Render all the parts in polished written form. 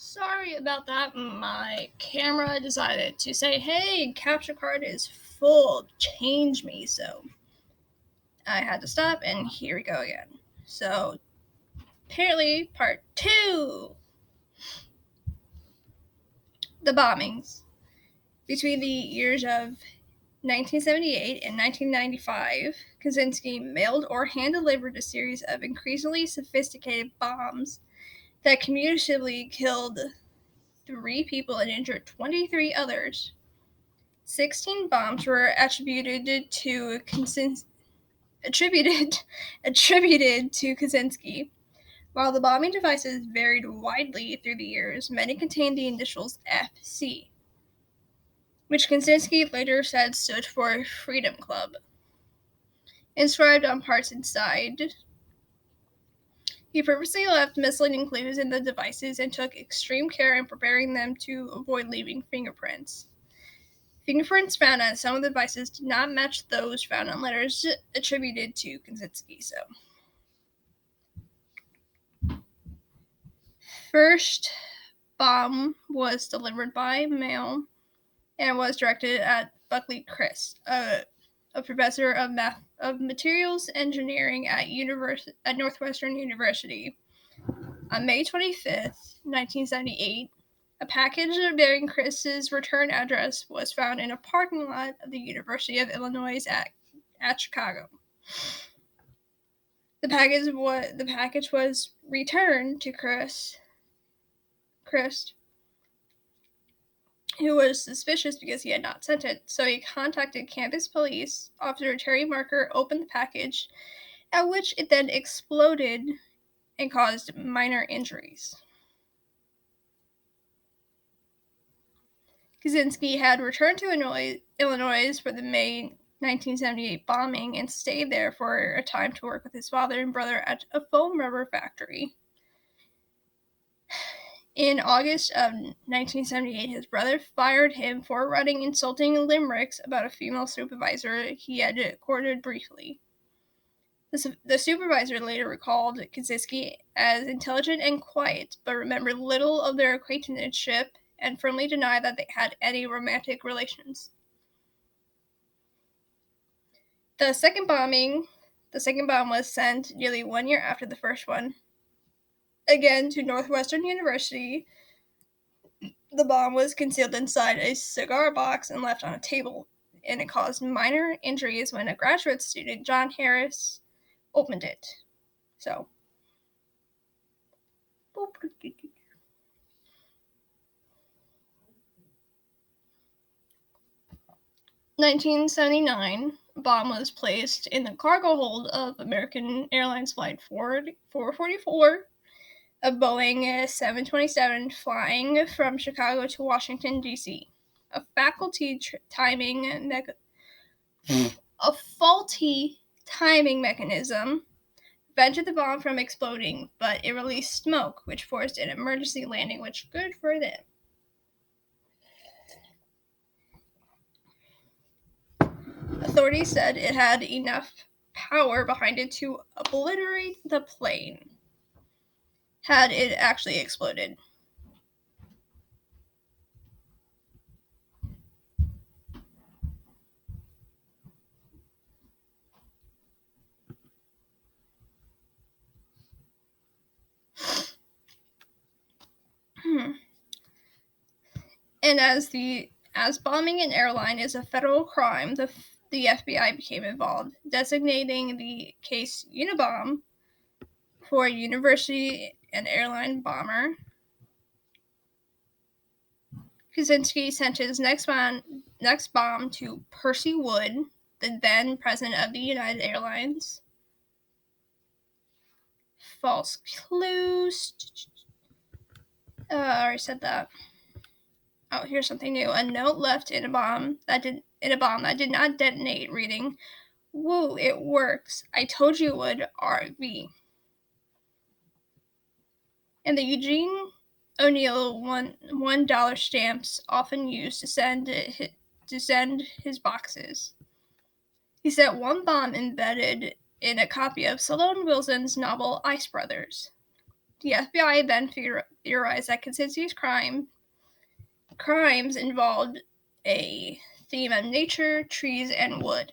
Sorry about that. My camera decided to say, hey, capture card is full. Change me. So I had to stop, and here we go again. So apparently, part 2. The bombings. Between the years of 1978 and 1995, Kaczynski mailed or hand-delivered a series of increasingly sophisticated bombs that cumulatively killed 3 people and injured 23 others. 16 bombs were attributed to Kaczynski, While the bombing devices varied widely through the years, many contained the initials FC, which Kaczynski later said stood for Freedom Club, inscribed on parts inside. He purposely left misleading clues in the devices and took extreme care in preparing them to avoid leaving fingerprints. Fingerprints found on some of the devices did not match those found on letters attributed to Kaczynski. First bomb was delivered by mail and was directed at Buckley Chris, a professor of materials engineering at Northwestern University. On May 25th, 1978, a package bearing Chris's return address was found in a parking lot of the University of Illinois at Chicago. The package was returned to Chris, who was suspicious because he had not sent it, so he contacted campus police. Officer Terry Marker opened the package, at which it then exploded and caused minor injuries. Kaczynski had returned to Illinois for the May 1978 bombing and stayed there for a time to work with his father and brother at a foam rubber factory. In August of 1978, his brother fired him for writing insulting limericks about a female supervisor he had courted briefly. The supervisor later recalled Kaczynski as intelligent and quiet, but remembered little of their acquaintanceship and firmly denied that they had any romantic relations. The second bomb was sent nearly 1 year after the first one. Again, to Northwestern University. The bomb was concealed inside a cigar box and left on a table, and it caused minor injuries when a graduate student, John Harris, opened it. So, 1979, a bomb was placed in the cargo hold of American Airlines Flight 444, a Boeing 727 flying from Chicago to Washington, D.C. A faulty timing mechanism prevented the bomb from exploding, but it released smoke, which forced an emergency landing, which good for them. Authorities said it had enough power behind it to obliterate the plane had it actually exploded. And as bombing an airline is a federal crime, the FBI became involved, designating the case Unabomb for a university and airline bomber. Kaczynski sent his next bomb to Percy Wood, the then president of the United Airlines. False clues. I already said that. Oh, here's something new. A note left in a bomb that did not detonate, reading, "Woo, it works. I told you it would, RV." And the Eugene O'Neill $1 stamps often used to send his boxes. He sent one bomb embedded in a copy of Sloan Wilson's novel Ice Brothers. The FBI then theorized that Kaczynski's crimes involved a theme of nature, trees, and wood.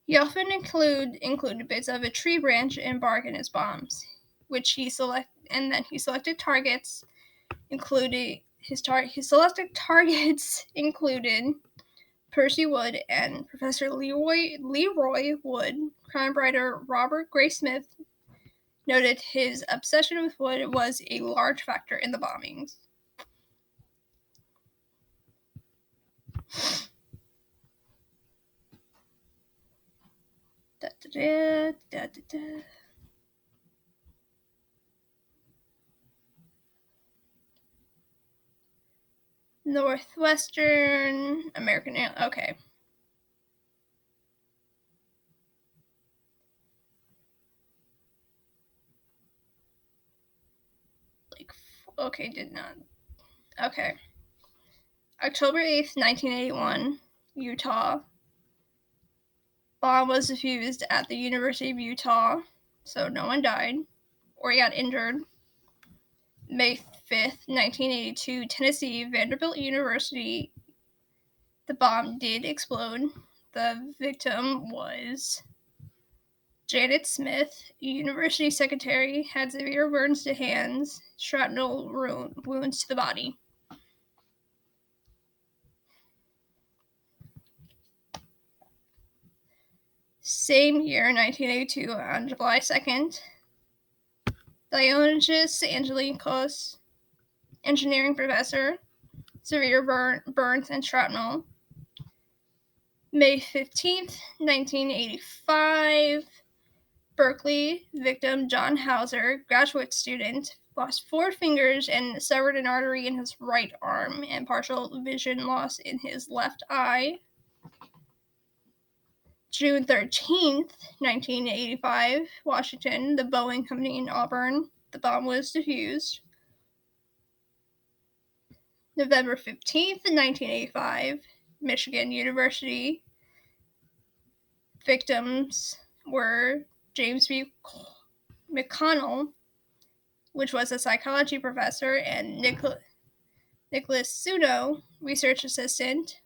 He often included bits of a tree branch and bark in his bombs, which he selected targets, including his selected targets included Percy Wood and Professor Leroy Wood. Crime writer Robert Graysmith noted his obsession with wood was a large factor in the bombings. Northwestern American. Okay. Okay, did not. Okay. October 8th, 1981, Utah. Bomb was defused at the University of Utah, so no one died or got injured. May 5th, 1982, Tennessee, Vanderbilt University. The bomb did explode. The victim was Janet Smith, university secretary, had severe burns to hands, shrapnel wounds to the body. Same year, 1982, on July 2nd, Diogenes Angelikos, engineering professor, severe burns and shrapnel. May 15th, 1985, Berkeley, victim John Hauser, graduate student, lost 4 fingers and severed an artery in his right arm and partial vision loss in his left eye. June 13th, 1985, Washington, the Boeing Company in Auburn. The bomb was defused. November 15th, 1985, Michigan University. Victims were James B. McConnell, which was a psychology professor, and Nicholas Suno, research assistant.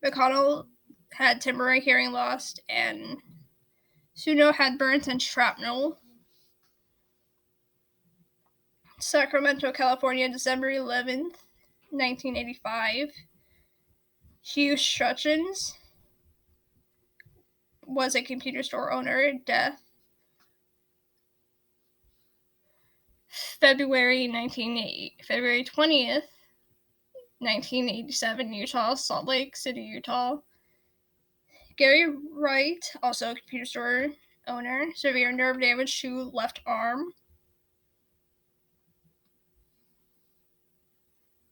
McConnell had temporary hearing loss, and Suno had burns and shrapnel. Sacramento, California, December 11th, 1985. Hugh Strutchens was a computer store owner, death. February 20th, 1987, Utah, Salt Lake City, Utah. Gary Wright, also a computer store owner, severe nerve damage to left arm.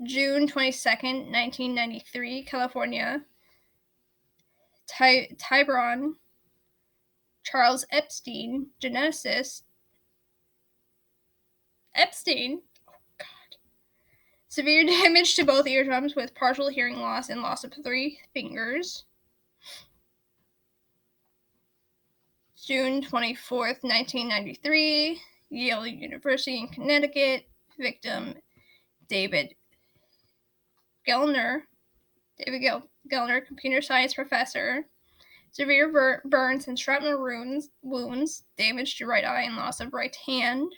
June 22nd, 1993, California. Tyrone Charles Epstein, geneticist. Epstein? Oh, God. Severe damage to both eardrums with partial hearing loss and loss of 3 fingers. June 24th, 1993, Yale University in Connecticut. Victim David Gellner, computer science professor. Severe burns and shrapnel wounds, damage to right eye and loss of right hand.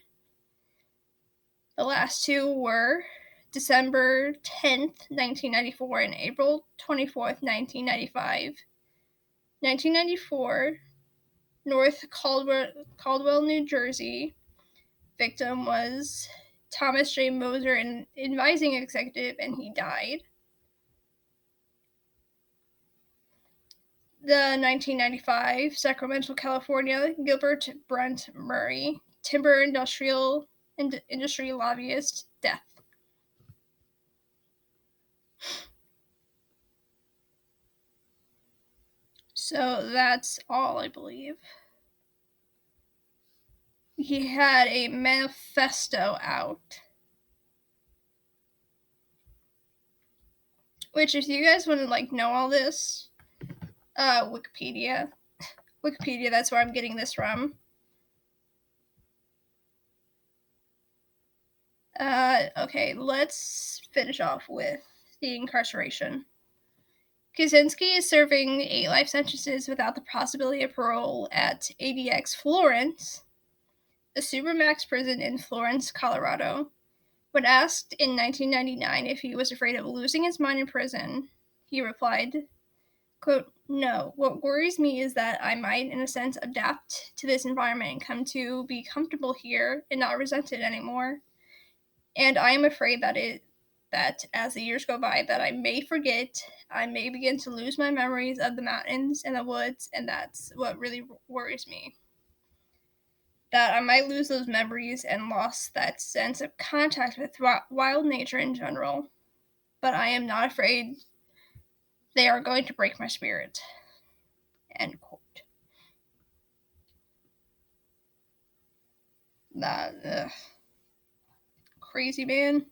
The last 2 were December 10th, 1994 and April 24th, 1995. 1994, North Caldwell, New Jersey. Victim was Thomas J. Moser, an advising executive, and he died. The 1995, Sacramento, California, Gilbert Brent Murray, timber industry lobbyist, death. So that's all, I believe. He had a manifesto out, which, if you guys want to know all this, Wikipedia, that's where I'm getting this from. Okay, let's finish off with the incarceration. Kaczynski is serving 8 life sentences without the possibility of parole at ADX Florence, a supermax prison in Florence, Colorado. When asked in 1999 if he was afraid of losing his mind in prison, he replied, quote, "No, what worries me is that I might, in a sense, adapt to this environment and come to be comfortable here and not resent it anymore. And I am afraid that as the years go by, that I may forget, I may begin to lose my memories of the mountains and the woods, and that's what really worries me. That I might lose those memories and lost that sense of contact with wild nature in general. But I am not afraid they are going to break my spirit." End quote. That, crazy man.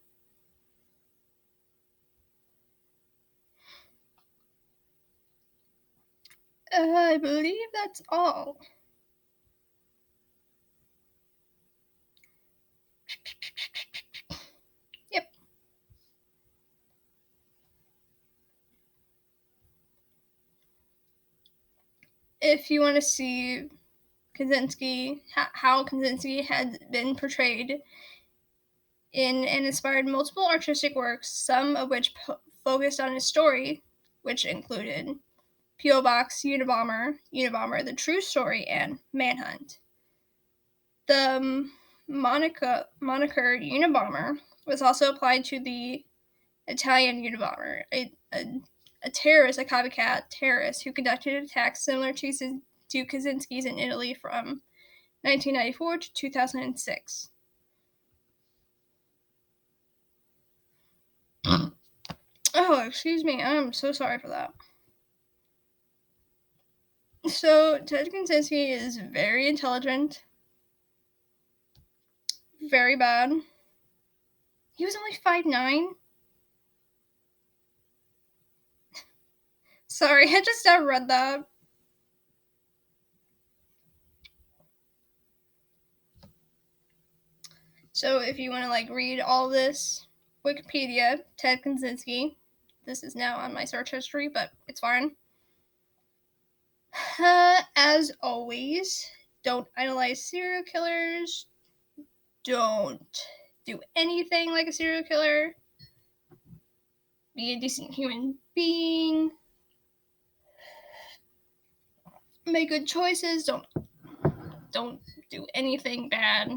I believe that's all. Yep. If you want to see Kaczynski, how Kaczynski had been portrayed in and inspired multiple artistic works, some of which focused on his story, which included P.O. Box, Unabomber, The True Story, and Manhunt. The moniker Unabomber was also applied to the Italian Unabomber, a terrorist, a copycat terrorist who conducted attacks similar to Kaczynski's in Italy from 1994 to 2006. Oh, excuse me. I'm so sorry for that. So, Ted Kaczynski is very intelligent, very bad. He was only 5'9". Sorry, I just now read that. So, if you want to read all this, Wikipedia, Ted Kaczynski. This is now on my search history, but it's fine. As always, don't idolize serial killers. Don't do anything like a serial killer. Be a decent human being. Make good choices. Don't do anything bad.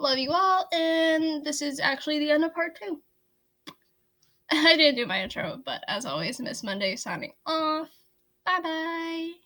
Love you all, and this is actually the end of part 2. I didn't do my intro, but as always, Miss Monday signing off. Bye bye.